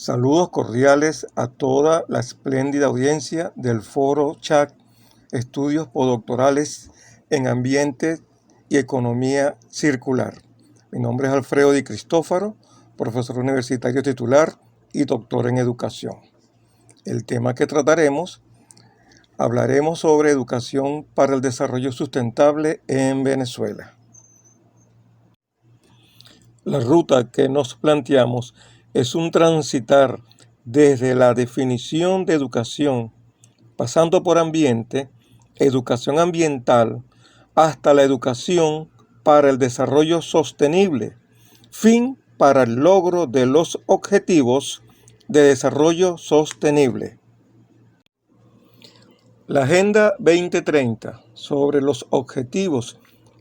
Saludos cordiales a toda la espléndida audiencia del Foro CHAC, Estudios Postdoctorales en Ambiente y Economía Circular. Mi nombre es Alfredo Di Cristófaro, profesor universitario titular y doctor en educación. El tema que hablaremos sobre educación para el desarrollo sustentable en Venezuela. La ruta que nos planteamos es un transitar desde la definición de educación, pasando por ambiente, educación ambiental, hasta la educación para el desarrollo sostenible, fin para el logro de los objetivos de desarrollo sostenible. La Agenda 2030 sobre los objetivos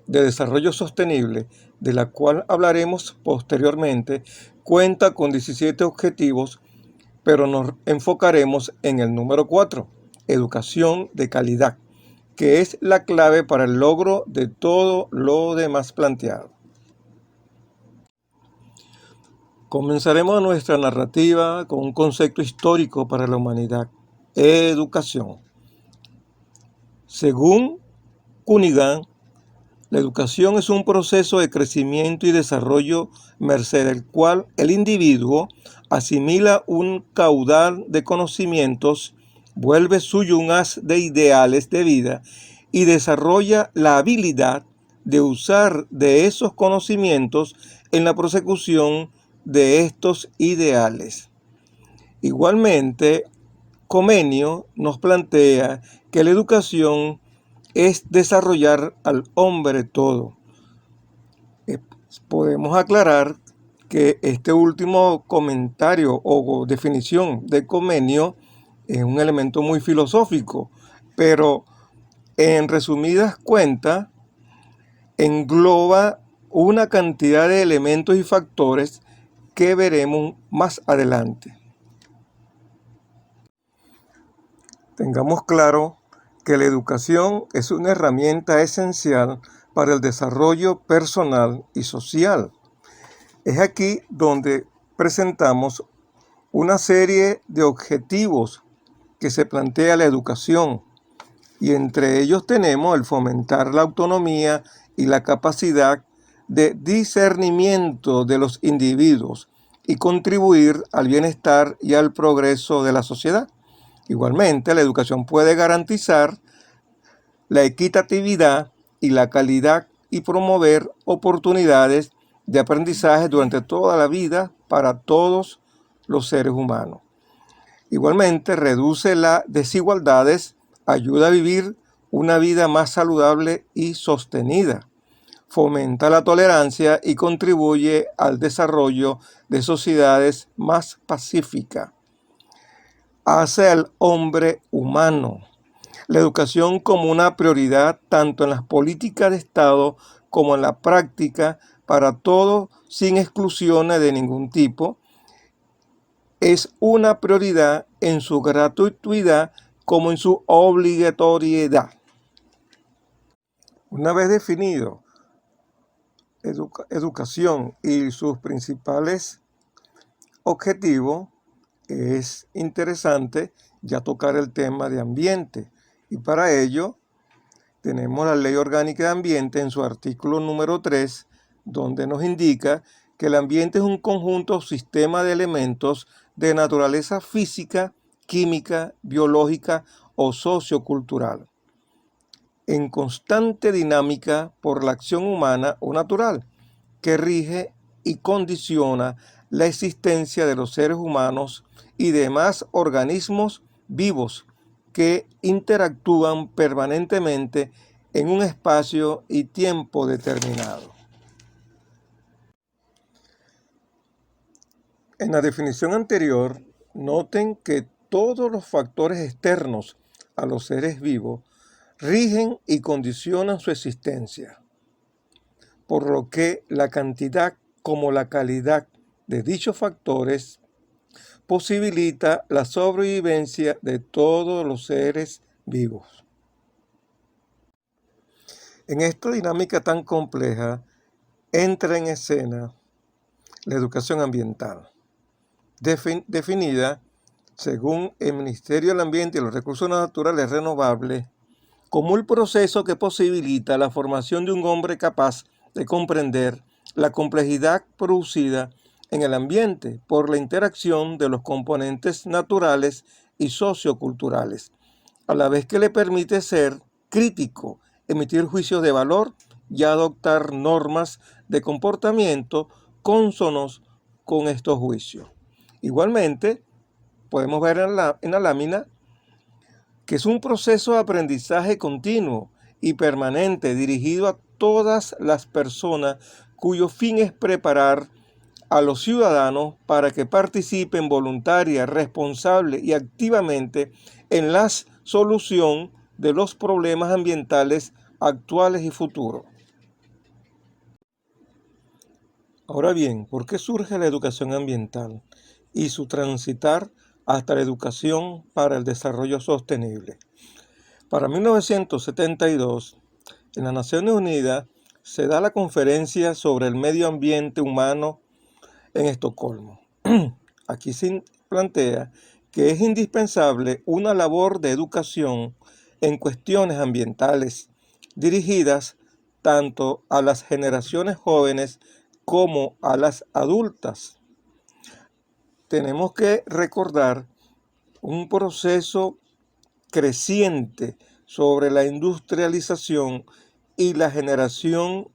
de desarrollo sostenible, de la cual hablaremos posteriormente, cuenta con 17 objetivos, pero nos enfocaremos en el número 4, educación de calidad, que es la clave para el logro de todo lo demás planteado. Comenzaremos nuestra narrativa con un concepto histórico para la humanidad: educación. Según Cunningham, la educación es un proceso de crecimiento y desarrollo merced del cual el individuo asimila un caudal de conocimientos, vuelve suyo un haz de ideales de vida y desarrolla la habilidad de usar de esos conocimientos en la prosecución de estos ideales. Igualmente, Comenio nos plantea que la educación es desarrollar al hombre todo. Podemos aclarar que este último comentario o definición de Comenio es un elemento muy filosófico, pero en resumidas cuentas engloba una cantidad de elementos y factores que veremos más adelante. Tengamos claro que la educación es una herramienta esencial para el desarrollo personal y social. Es aquí donde presentamos una serie de objetivos que se plantea la educación, y entre ellos tenemos el fomentar la autonomía y la capacidad de discernimiento de los individuos y contribuir al bienestar y al progreso de la sociedad. Igualmente, la educación puede garantizar la equitatividad y la calidad y promover oportunidades de aprendizaje durante toda la vida para todos los seres humanos. Igualmente, reduce las desigualdades, ayuda a vivir una vida más saludable y sostenida, fomenta la tolerancia y contribuye al desarrollo de sociedades más pacíficas. Hace al hombre humano. La educación como una prioridad tanto en las políticas de Estado como en la práctica para todos sin exclusiones de ningún tipo. Es una prioridad en su gratuidad como en su obligatoriedad. Una vez definido educación y sus principales objetivos, es interesante ya tocar el tema de ambiente, y para ello tenemos la Ley Orgánica de Ambiente en su artículo número 3, donde nos indica que el ambiente es un conjunto o sistema de elementos de naturaleza física, química, biológica o sociocultural, en constante dinámica por la acción humana o natural, que rige y condiciona la existencia de los seres humanos y demás organismos vivos que interactúan permanentemente en un espacio y tiempo determinado. En la definición anterior, noten que todos los factores externos a los seres vivos rigen y condicionan su existencia, por lo que la cantidad como la calidad de dichos factores posibilita la sobrevivencia de todos los seres vivos. En esta dinámica tan compleja entra en escena la educación ambiental, definida, según el Ministerio del Ambiente y los Recursos Naturales Renovables, como el proceso que posibilita la formación de un hombre capaz de comprender la complejidad producida en el ambiente por la interacción de los componentes naturales y socioculturales, a la vez que le permite ser crítico, emitir juicios de valor y adoptar normas de comportamiento cónsonos con estos juicios. Igualmente, podemos ver en la lámina que es un proceso de aprendizaje continuo y permanente dirigido a todas las personas cuyo fin es preparar a los ciudadanos para que participen voluntaria, responsable y activamente en la solución de los problemas ambientales actuales y futuros. Ahora bien, ¿por qué surge la educación ambiental y su transitar hasta la educación para el desarrollo sostenible? Para 1972, en las Naciones Unidas se da la conferencia sobre el medio ambiente humano en Estocolmo. Aquí se plantea que es indispensable una labor de educación en cuestiones ambientales dirigidas tanto a las generaciones jóvenes como a las adultas. Tenemos que recordar un proceso creciente sobre la industrialización y la generación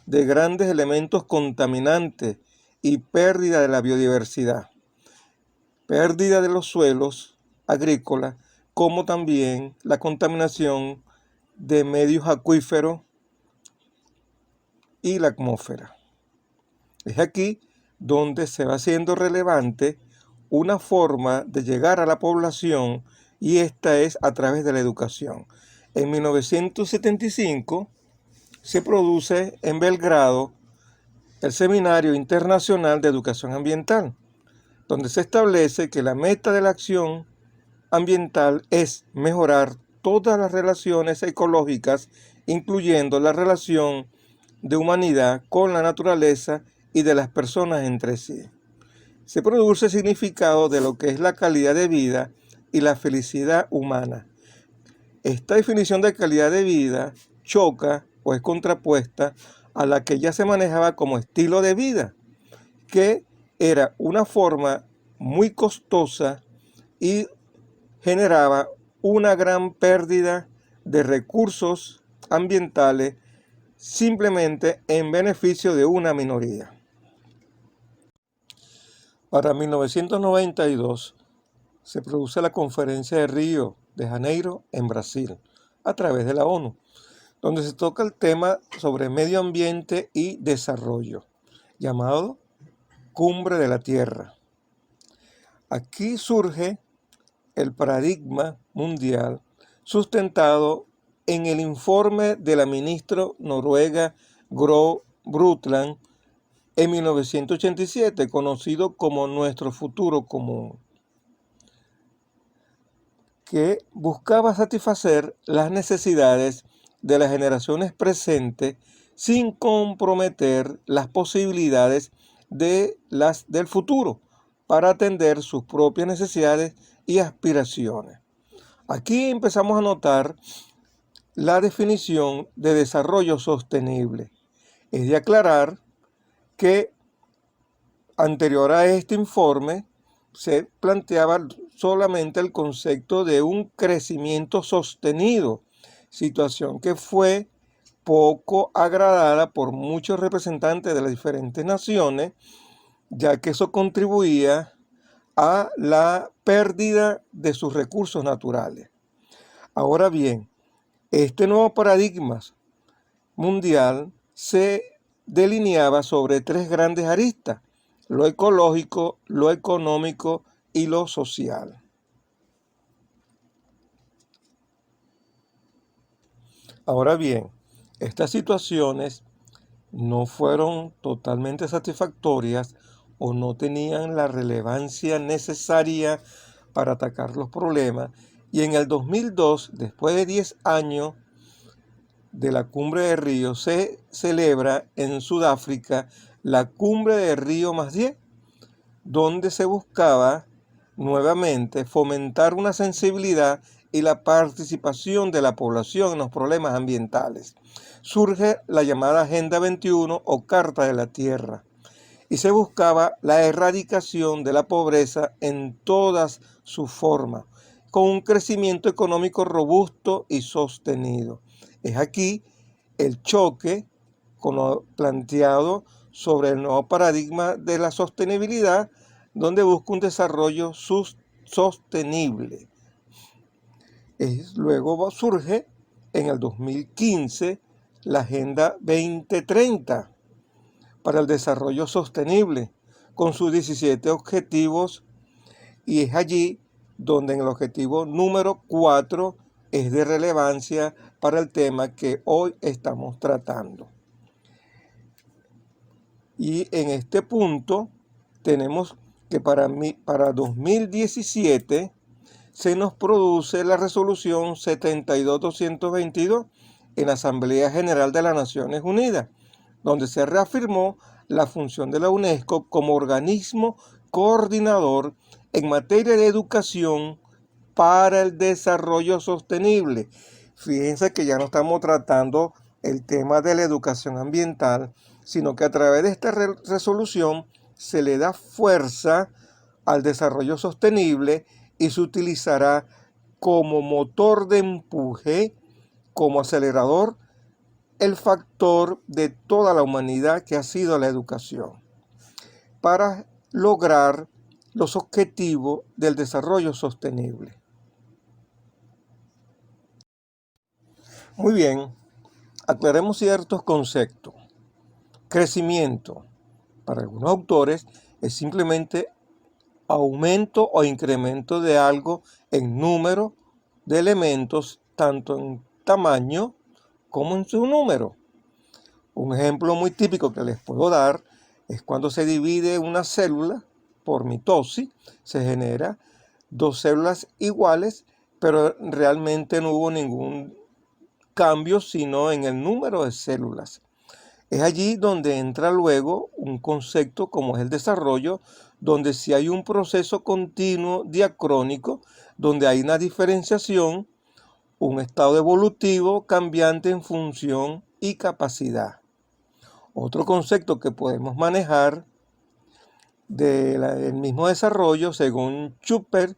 de grandes elementos contaminantes y pérdida de la biodiversidad, pérdida de los suelos agrícolas, como también la contaminación de medios acuíferos y la atmósfera. Es aquí donde se va haciendo relevante una forma de llegar a la población, y esta es a través de la educación. En 1975 se produce en Belgrado el Seminario Internacional de Educación Ambiental, donde se establece que la meta de la acción ambiental es mejorar todas las relaciones ecológicas, incluyendo la relación de humanidad con la naturaleza y de las personas entre sí. Se produce el significado de lo que es la calidad de vida y la felicidad humana. Esta definición de calidad de vida choca o es contrapuesta a la que ya se manejaba como estilo de vida, que era una forma muy costosa y generaba una gran pérdida de recursos ambientales simplemente en beneficio de una minoría. Para 1992 se produce la Conferencia de Río de Janeiro en Brasil, a través de la ONU, donde se toca el tema sobre medio ambiente y desarrollo, llamado Cumbre de la Tierra. Aquí surge el paradigma mundial sustentado en el informe de la ministra noruega Gro Brundtland en 1987, conocido como Nuestro Futuro Común, que buscaba satisfacer las necesidades de las generaciones presentes sin comprometer las posibilidades de las del futuro para atender sus propias necesidades y aspiraciones. Aquí empezamos a notar la definición de desarrollo sostenible. Es de aclarar que anterior a este informe se planteaba solamente el concepto de un crecimiento sostenido, situación que fue poco agradada por muchos representantes de las diferentes naciones, ya que eso contribuía a la pérdida de sus recursos naturales. Ahora bien, este nuevo paradigma mundial se delineaba sobre tres grandes aristas: lo ecológico, lo económico y lo social. Ahora bien, estas situaciones no fueron totalmente satisfactorias o no tenían la relevancia necesaria para atacar los problemas, y en el 2002, después de 10 años de la Cumbre de Río, se celebra en Sudáfrica la Cumbre de Río +10, donde se buscaba nuevamente fomentar una sensibilidad y la participación de la población en los problemas ambientales. Surge la llamada Agenda 21 o Carta de la Tierra, y se buscaba la erradicación de la pobreza en todas sus formas, con un crecimiento económico robusto y sostenido. Es aquí el choque con lo planteado sobre el nuevo paradigma de la sostenibilidad, donde busca un desarrollo sostenible. Luego surge en el 2015 la Agenda 2030 para el desarrollo sostenible, con sus 17 objetivos, y es allí donde en el objetivo número 4 es de relevancia para el tema que hoy estamos tratando. Y en este punto tenemos que para 2017 se nos produce la resolución 72-222 en la Asamblea General de las Naciones Unidas, donde se reafirmó la función de la UNESCO como organismo coordinador en materia de educación para el desarrollo sostenible. Fíjense que ya no estamos tratando el tema de la educación ambiental, sino que a través de esta resolución se le da fuerza al desarrollo sostenible y se utilizará como motor de empuje, como acelerador, el factor de toda la humanidad que ha sido la educación, para lograr los objetivos del desarrollo sostenible. Muy bien, aclaremos ciertos conceptos. Crecimiento, para algunos autores, es simplemente aumento o incremento de algo en número de elementos, tanto en tamaño como en su número. Un ejemplo muy típico que les puedo dar es cuando se divide una célula por mitosis, se genera dos células iguales, pero realmente no hubo ningún cambio sino en el número de células. Es allí donde entra luego un concepto como es el desarrollo, donde si hay un proceso continuo diacrónico, donde hay una diferenciación, un estado evolutivo cambiante en función y capacidad. Otro concepto que podemos manejar del mismo desarrollo, según Schubert,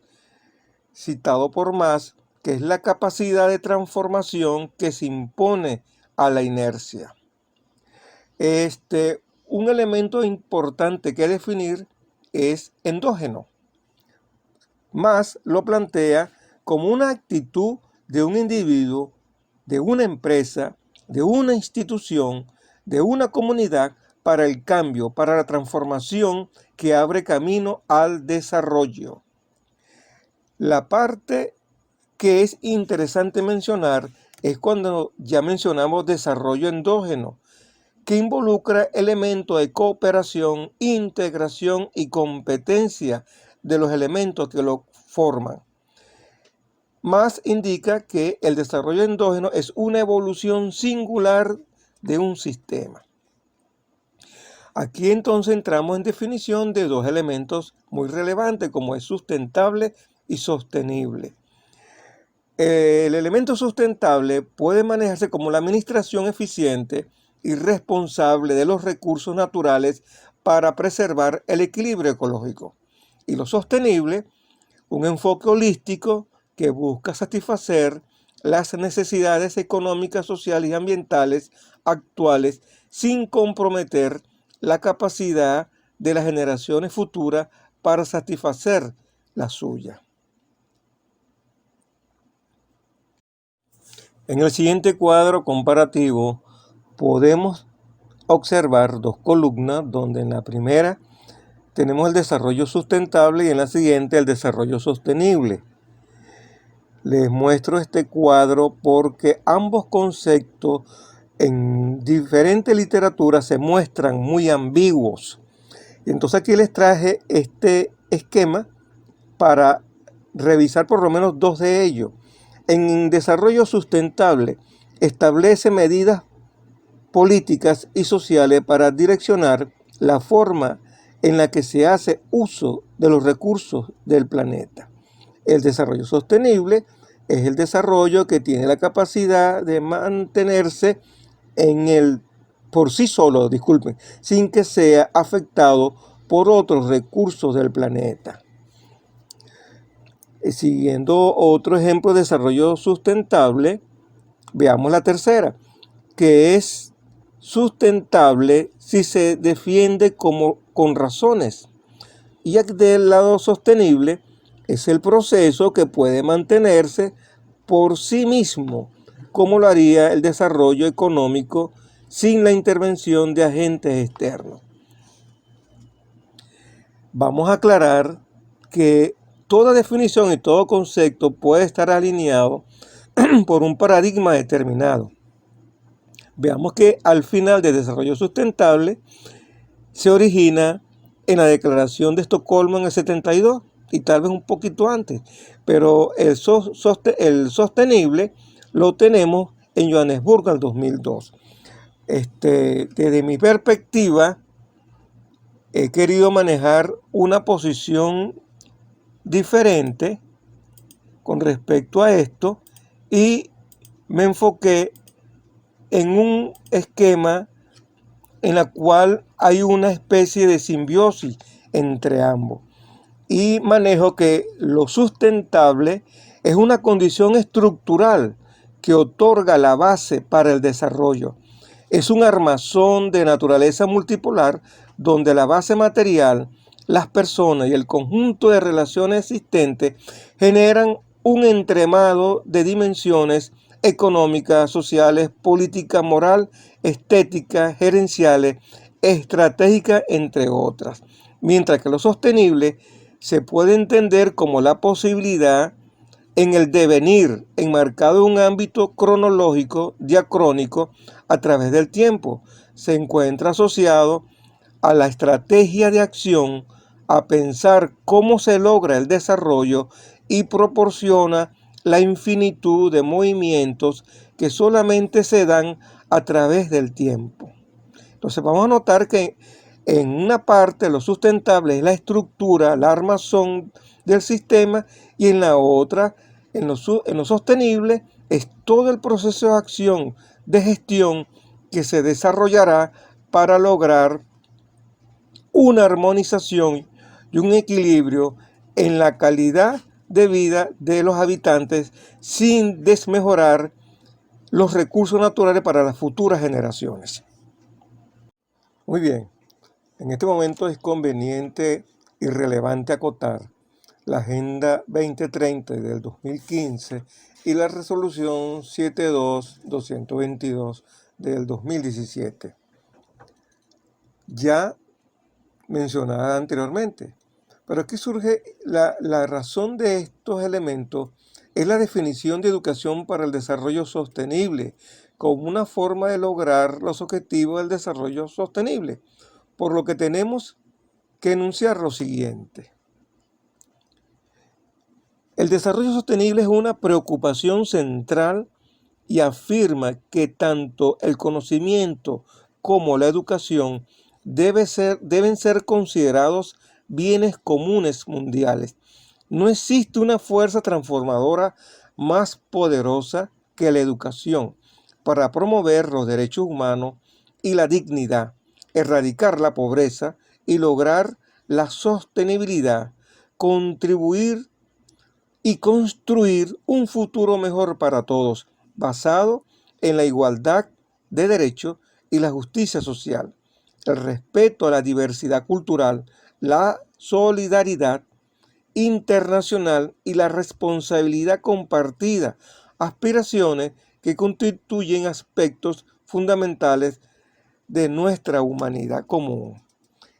citado por Mas, que es la capacidad de transformación que se impone a la inercia. Un elemento importante que definir es endógeno. Mas lo plantea como una actitud de un individuo, de una empresa, de una institución, de una comunidad para el cambio, para la transformación que abre camino al desarrollo. La parte que es interesante mencionar es cuando ya mencionamos desarrollo endógeno, que involucra elementos de cooperación, integración y competencia de los elementos que lo forman. Más indica que el desarrollo endógeno es una evolución singular de un sistema. Aquí entonces entramos en definición de dos elementos muy relevantes, como es sustentable y sostenible. El elemento sustentable puede manejarse como la administración eficiente y responsable de los recursos naturales para preservar el equilibrio ecológico. Y lo sostenible, un enfoque holístico que busca satisfacer las necesidades económicas, sociales y ambientales actuales sin comprometer la capacidad de las generaciones futuras para satisfacer la suya. En el siguiente cuadro comparativo podemos observar dos columnas donde en la primera tenemos el desarrollo sustentable y en la siguiente el desarrollo sostenible. Les muestro este cuadro porque ambos conceptos en diferentes literaturas se muestran muy ambiguos. Entonces aquí les traje este esquema para revisar por lo menos dos de ellos. En desarrollo sustentable establece medidas políticas y sociales para direccionar la forma en la que se hace uso de los recursos del planeta. El desarrollo sostenible es el desarrollo que tiene la capacidad de mantenerse por sí solo, disculpen, sin que sea afectado por otros recursos del planeta. Siguiendo otro ejemplo de desarrollo sustentable, veamos la tercera, que es sustentable si se defiende con razones. Y del lado sostenible es el proceso que puede mantenerse por sí mismo, como lo haría el desarrollo económico sin la intervención de agentes externos. Vamos a aclarar que toda definición y todo concepto puede estar alineado por un paradigma determinado. Veamos que al final del desarrollo sustentable se origina en la Declaración de Estocolmo en el 72 y tal vez un poquito antes, pero el sostenible lo tenemos en Johannesburgo en el 2002. Desde mi perspectiva, he querido manejar una posición diferente con respecto a esto y me enfoqué en un esquema en la cual hay una especie de simbiosis entre ambos. Y manejo que lo sustentable es una condición estructural que otorga la base para el desarrollo. Es un armazón de naturaleza multipolar donde la base material, las personas y el conjunto de relaciones existentes generan un entremado de dimensiones económicas, sociales, políticas, moral, estéticas, gerenciales, estratégicas, entre otras. Mientras que lo sostenible se puede entender como la posibilidad en el devenir, enmarcado en un ámbito cronológico, diacrónico, a través del tiempo. Se encuentra asociado a la estrategia de acción, a pensar cómo se logra el desarrollo y proporciona la infinitud de movimientos que solamente se dan a través del tiempo. Entonces vamos a notar que en una parte lo sustentable es la estructura, la armazón del sistema, y en la otra, en lo sostenible, es todo el proceso de acción, de gestión que se desarrollará para lograr una armonización y un equilibrio en la calidad de vida de los habitantes sin desmejorar los recursos naturales para las futuras generaciones. Muy bien, en este momento es conveniente y relevante acotar la Agenda 2030 del 2015 y la Resolución 72-222 del 2017, ya mencionada anteriormente. Pero aquí surge la razón de estos elementos, es la definición de educación para el desarrollo sostenible como una forma de lograr los objetivos del desarrollo sostenible, por lo que tenemos que enunciar lo siguiente. El desarrollo sostenible es una preocupación central y afirma que tanto el conocimiento como la educación deben ser considerados bienes comunes mundiales. No existe una fuerza transformadora más poderosa que la educación para promover los derechos humanos y la dignidad, erradicar la pobreza y lograr la sostenibilidad, contribuir y construir un futuro mejor para todos, basado en la igualdad de derechos y la justicia social, el respeto a la diversidad cultural, la solidaridad internacional y la responsabilidad compartida, aspiraciones que constituyen aspectos fundamentales de nuestra humanidad común.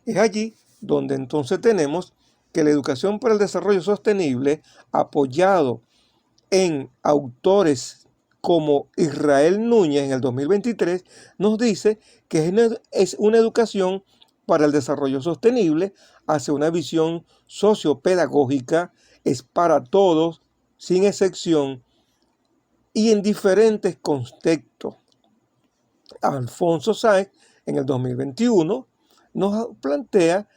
Es allí donde entonces tenemos que la educación para el desarrollo sostenible, apoyado en autores como Israel Núñez en el 2023, nos dice que es una educación para el desarrollo sostenible hacia una visión sociopedagógica, es para todos, sin excepción, y en diferentes contextos. Alfonso Sáenz, en el 2021, nos plantea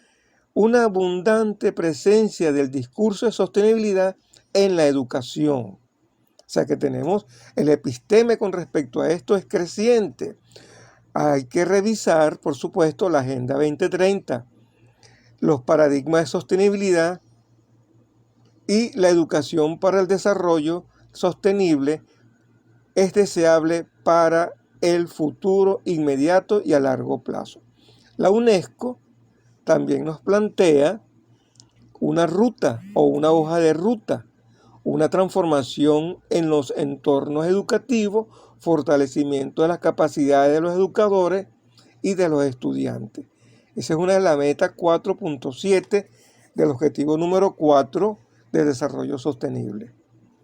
una abundante presencia del discurso de sostenibilidad en la educación. O sea que tenemos el episteme con respecto a esto es creciente. Hay que revisar, por supuesto, la Agenda 2030, los paradigmas de sostenibilidad y la educación para el desarrollo sostenible es deseable para el futuro inmediato y a largo plazo. La UNESCO también nos plantea una ruta o una hoja de ruta, una transformación en los entornos educativos, fortalecimiento de las capacidades de los educadores y de los estudiantes. Esa es una de las metas 4.7 del objetivo número 4 de desarrollo sostenible,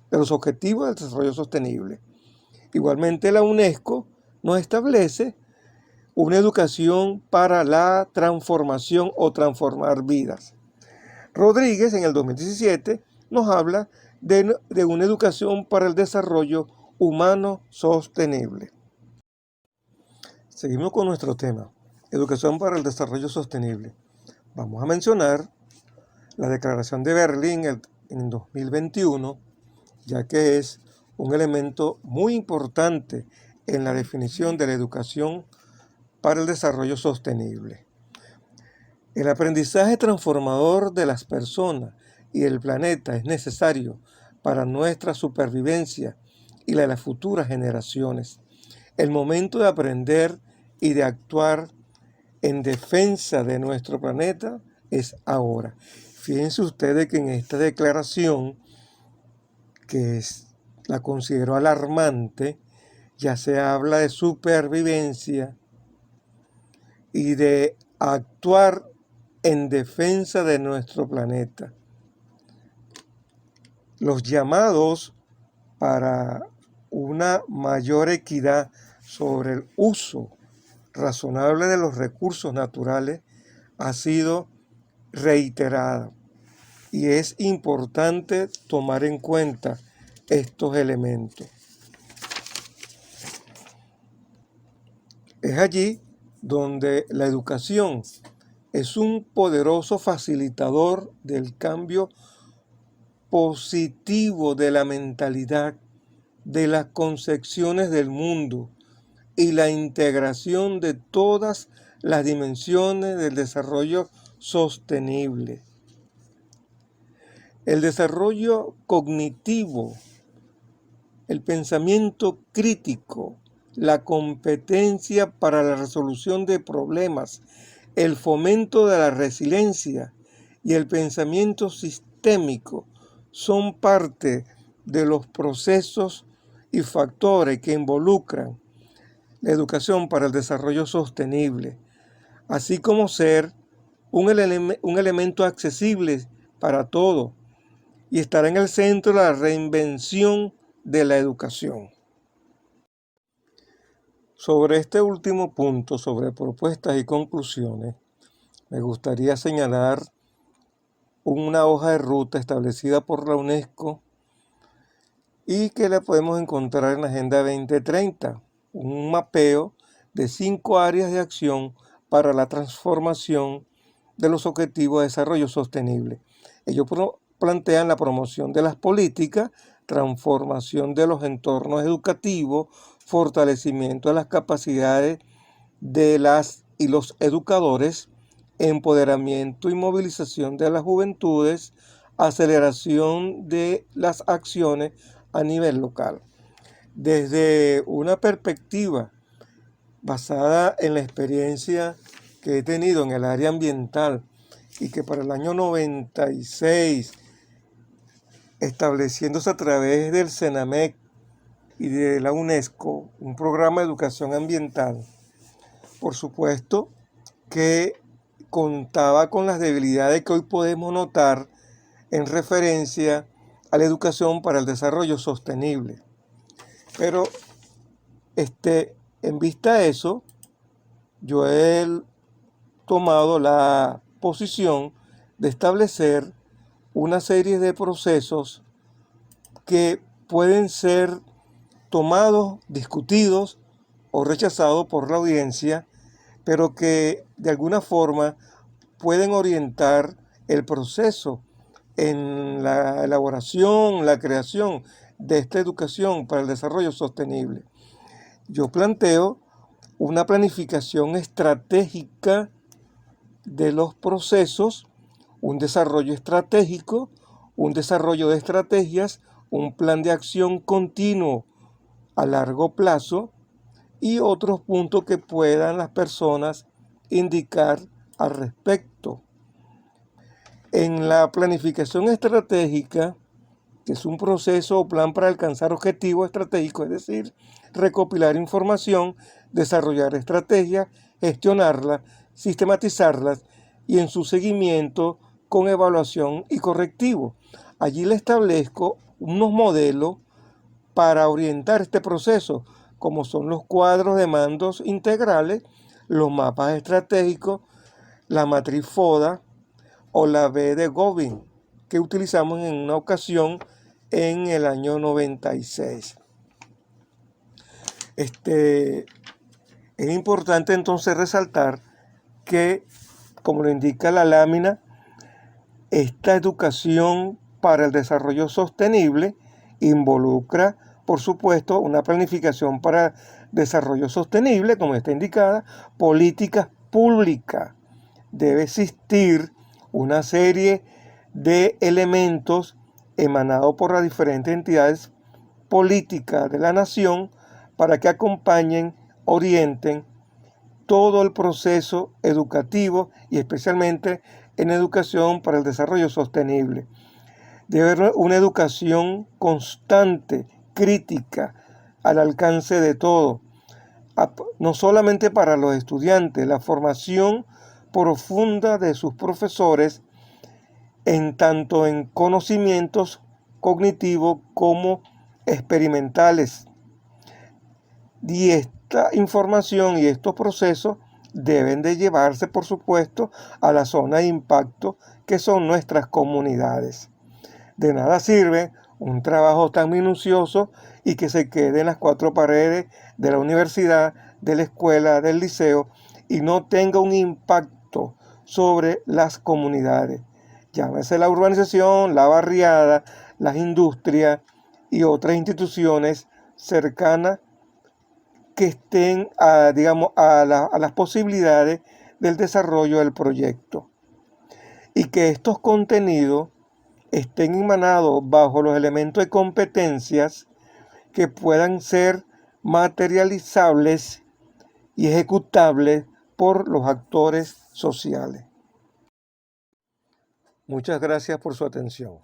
de los objetivos del desarrollo sostenible. Igualmente la UNESCO nos establece una educación para la transformación o transformar vidas. Rodríguez en el 2017 nos habla de una educación para el desarrollo humano sostenible. Seguimos con nuestro tema, educación para el desarrollo sostenible. Vamos a mencionar la Declaración de Berlín en 2021, ya que es un elemento muy importante en la definición de la educación para el desarrollo sostenible. El aprendizaje transformador de las personas y del planeta es necesario para nuestra supervivencia y la de las futuras generaciones. El momento de aprender y de actuar en defensa de nuestro planeta es ahora. Fíjense ustedes que en esta declaración, la considero alarmante, ya se habla de supervivencia y de actuar en defensa de nuestro planeta. Los llamados para una mayor equidad sobre el uso razonable de los recursos naturales ha sido reiterada y es importante tomar en cuenta estos elementos. Es allí donde la educación es un poderoso facilitador del cambio positivo de la mentalidad, de las concepciones del mundo y la integración de todas las dimensiones del desarrollo sostenible. El desarrollo cognitivo, el pensamiento crítico, la competencia para la resolución de problemas, el fomento de la resiliencia y el pensamiento sistémico son parte de los procesos y factores que involucran la educación para el desarrollo sostenible, así como ser un elemento accesible para todos y estar en el centro de la reinvención de la educación. Sobre este último punto, sobre propuestas y conclusiones, me gustaría señalar una hoja de ruta establecida por la UNESCO y que la podemos encontrar en la Agenda 2030, un mapeo de 5 áreas de acción para la transformación de los objetivos de desarrollo sostenible. Ellos plantean la promoción de las políticas, transformación de los entornos educativos, fortalecimiento de las capacidades de las y los educadores, empoderamiento y movilización de las juventudes, aceleración de las acciones a nivel local. Desde una perspectiva basada en la experiencia que he tenido en el área ambiental y que para el año 96, estableciéndose a través del CENAMEC y de la UNESCO, un programa de educación ambiental, por supuesto que contaba con las debilidades que hoy podemos notar en referencia a la educación para el desarrollo sostenible. Pero en vista de eso, yo he tomado la posición de establecer una serie de procesos que pueden ser tomados, discutidos o rechazados por la audiencia, pero que de alguna forma pueden orientar el proceso en la elaboración, la creación de esta educación para el desarrollo sostenible. Yo planteo una planificación estratégica de los procesos, un desarrollo estratégico, un desarrollo de estrategias, un plan de acción continuo a largo plazo y otros puntos que puedan las personas indicar al respecto. En la planificación estratégica, que es un proceso o plan para alcanzar objetivos estratégicos, es decir, recopilar información, desarrollar estrategias, gestionarlas, sistematizarlas y en su seguimiento con evaluación y correctivo. Allí le establezco unos modelos para orientar este proceso, como son los cuadros de mandos integrales, los mapas estratégicos, la matriz FODA o la B de Govin, que utilizamos en una ocasión en el año 96. Es importante entonces resaltar que, como lo indica la lámina, esta educación para el desarrollo sostenible involucra, por supuesto, una planificación para desarrollo sostenible, como está indicada, políticas públicas. Debe existir una serie de elementos emanados por las diferentes entidades políticas de la nación para que acompañen, orienten todo el proceso educativo y especialmente en educación para el desarrollo sostenible. Debe haber una educación constante, crítica, al alcance de todo, no solamente para los estudiantes, la formación profunda de sus profesores en tanto en conocimientos cognitivos como experimentales. Y esta información y estos procesos deben de llevarse, por supuesto, a la zona de impacto que son nuestras comunidades. De nada sirve un trabajo tan minucioso y que se quede en las cuatro paredes de la universidad, de la escuela, del liceo y no tenga un impacto sobre las comunidades. Llámese la urbanización, la barriada, las industrias y otras instituciones cercanas que estén a las posibilidades del desarrollo del proyecto. Y que estos contenidos estén emanados bajo los elementos de competencias que puedan ser materializables y ejecutables por los actores sociales. Muchas gracias por su atención.